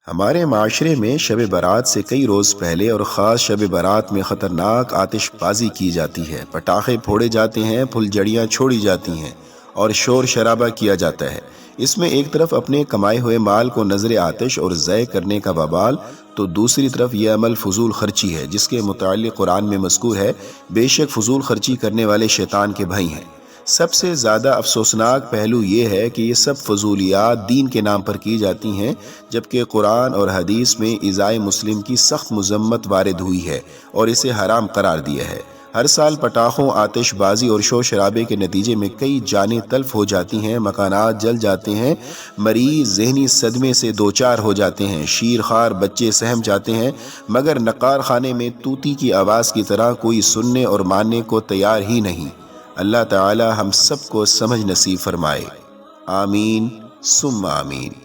हमारे माशरे में शब बारात से कई रोज़ पहले और ख़ास शब बारात में ख़तरनाक आतिशबाजी की जाती है। पटाखे फोड़े जाते हैं, फुलझड़ियाँ छोड़ी जाती हैं और शोर शराबा किया जाता है। इसमें एक तरफ अपने कमाए हुए माल को नज़र आतिश और ज़य करने का बवाल, तो दूसरी तरफ यह अमल फजूल खर्ची है, जिसके मुताल्लिक़ कुरान में मज़कूर है, बेशक फजूल खर्ची करने वाले शैतान के भाई हैं। सबसे ज़्यादा अफसोसनाक पहलू ये है कि ये सब फजूलियात दीन के नाम पर की जाती हैं, जबकि कुरान और हदीस में इज़ाए मुस्लिम की सख्त मज़म्मत वारिद हुई है और इसे हराम करार दिया है। हर साल पटाखों, आतिशबाजी और शोर शराबे के नतीजे में कई जानें तल्फ हो जाती हैं, मकानात जल जाते हैं, मरीज जहनी सदमे से दो चार हो जाते हैं, शीर खार बच्चे सहम जाते हैं, मगर नकार खाने में तूती की आवाज़ की तरह कोई सुनने और मानने को तैयार ही नहीं। अल्लाह ताला हम सबको समझ नसीब फरमाए। आमीन सुम्मा आमीन।